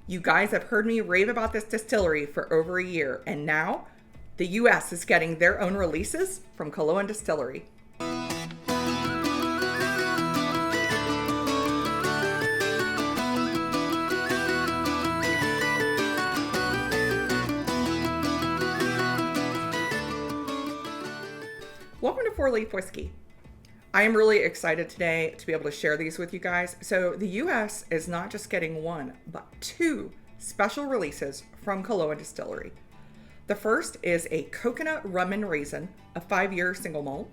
You guys have heard me rave about this distillery for over a year, and now the US is getting their own releases from Killowen Distillery. Welcome to Four Leaf Whiskey. I am really excited today to be able to share these with you guys. So the US is not just getting one, but two special releases from Killowen Distillery. The first is a coconut rum and raisin, a 5-year single malt.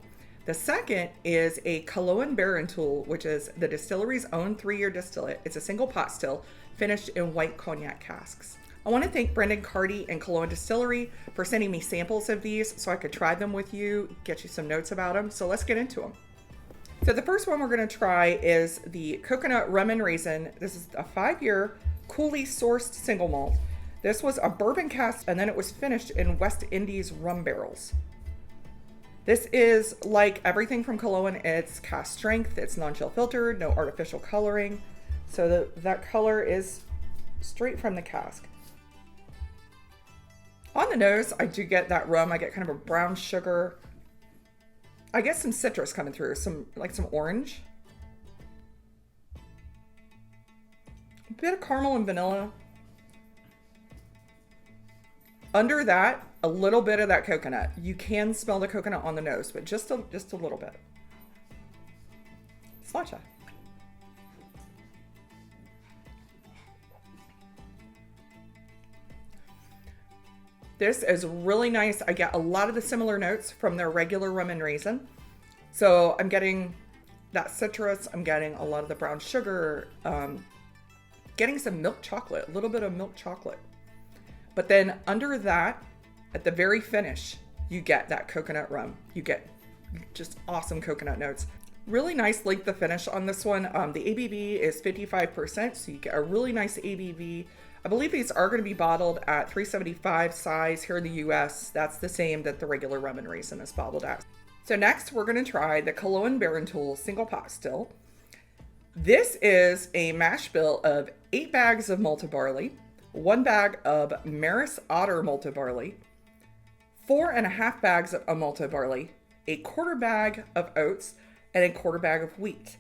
The second is a Malt Barántúil, which is the distillery's own 3-year distillate. It's a single pot still, finished in white cognac casks. I want to thank Brendan Carty and Killowen Distillery for sending me samples of these so I could try them with you, get you some notes about them. So let's get into them. So the first one we're going to try is the coconut rum and raisin. This is a 5-year coolly sourced single malt. This was a bourbon cask, and then it was finished in West Indies rum barrels. This is like everything from Killowen. It's cask strength, it's non-chill filtered, no artificial coloring. So that color is straight from the cask. On the nose, I do get that rum. I get kind of a brown sugar. I get some citrus coming through, some orange. A bit of caramel and vanilla. Under that, a little bit of that coconut. You can smell the coconut on the nose, but just a little bit. Sláinte. This is really nice. I get a lot of the similar notes from their regular rum and raisin. So I'm getting that citrus. I'm getting a lot of the brown sugar, getting some milk chocolate, a little bit of milk chocolate. But then under that, at the very finish, you get that coconut rum. You get just awesome coconut notes. Really nice length of finish on this one. The ABV is 55%, so you get a really nice ABV. I believe these are going to be bottled at 375 size here in the US. That's the same that the regular rum and raisin is bottled at. So next we're going to try the Malt Barántúil single pot still. This is a mash bill of 8 bags of malted barley, 1 bag of Maris Otter malted barley, 4.5 bags of malted barley, a 1/4 bag of oats, and a 1/4 bag of wheat.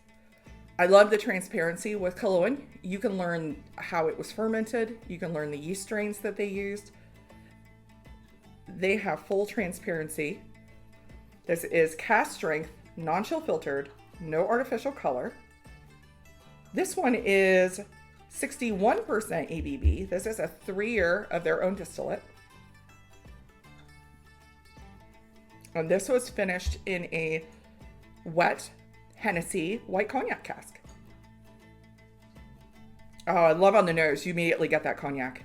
I love the transparency with Killowen. You can learn how it was fermented. You can learn the yeast strains that they used. They have full transparency. This is cask strength, non-chill filtered, no artificial color. This one is 61% ABV. This is a 3-year of their own distillate. And this was finished in a wet Hennessy white cognac cask. Oh, I love on the nose. You immediately get that cognac.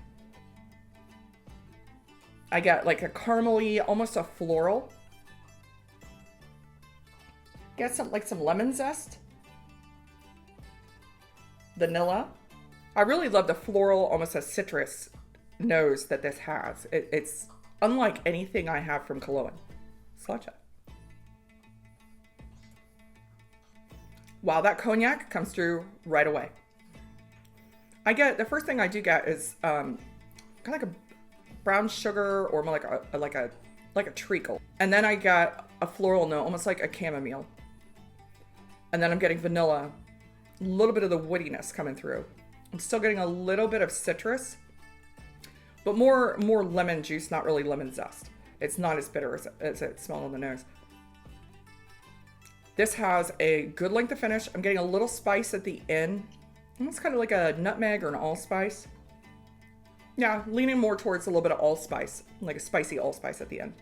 I get like a caramely, almost a floral. Get some lemon zest. Vanilla. I really love the floral, almost a citrus nose that this has. It's unlike anything I have from Killowen. Sláinte. Wow, that cognac comes through right away. The first thing I do get is kind of like a brown sugar or more like a treacle. And then I get a floral note, almost like a chamomile. And then I'm getting vanilla, a little bit of the woodiness coming through. I'm still getting a little bit of citrus, but more lemon juice, not really lemon zest. It's not as bitter as it smells on the nose. This has a good length of finish. I'm getting a little spice at the end. Almost kind of like a nutmeg or an allspice. Yeah, leaning more towards a little bit of allspice, like a spicy allspice at the end.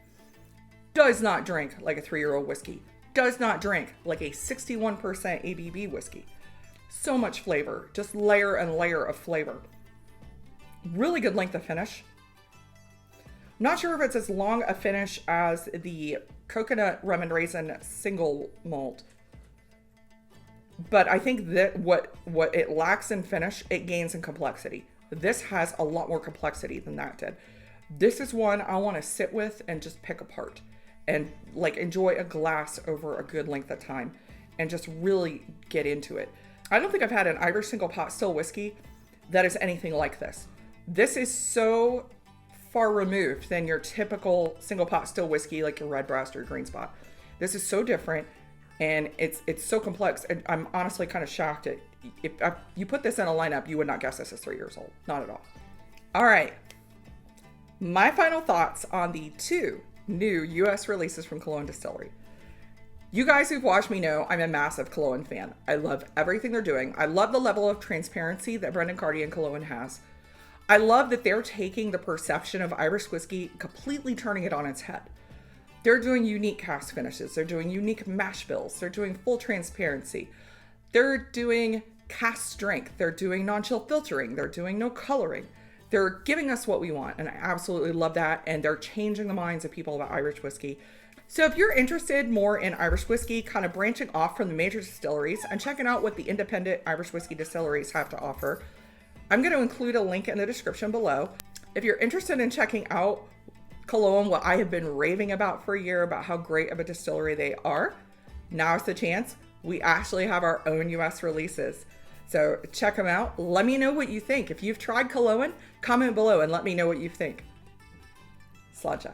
Does not drink like a 3-year-old whiskey. Does not drink like a 61% ABV whiskey. So much flavor, just layer and layer of flavor. Really good length of finish. Not sure if it's as long a finish as the coconut rum and raisin single malt, but I think that what it lacks in finish, it gains in complexity. This has a lot more complexity than that did. This is one I want to sit with and just pick apart and like enjoy a glass over a good length of time and just really get into it. I don't think I've had an Irish single pot still whiskey that is anything like this. This is so far removed than your typical single pot still whiskey like your red breast or green spot. This is so different, and it's so complex. And I'm honestly kind of shocked at if you put this in a lineup, you would not guess this is 3 years old. Not at all. All right. My final thoughts on the 2 new U.S. releases from Killowen Distillery. You guys who've watched me know I'm a massive Killowen fan. I love everything they're doing. I love the level of transparency that Brendan Carty and Killowen has. I love that they're taking the perception of Irish whiskey, completely turning it on its head. They're doing unique cask finishes. They're doing unique mash bills. They're doing full transparency. They're doing cask strength. They're doing non-chill filtering. They're doing no coloring. They're giving us what we want, and I absolutely love that. And they're changing the minds of people about Irish whiskey. So if you're interested more in Irish whiskey, kind of branching off from the major distilleries and checking out what the independent Irish whiskey distilleries have to offer, I'm going to include a link in the description below. If you're interested in checking out Killowen, what I have been raving about for a year about how great of a distillery they are, now's the chance. We actually have our own US releases. So check them out. Let me know what you think. If you've tried Killowen, comment below and let me know what you think. Slàinte.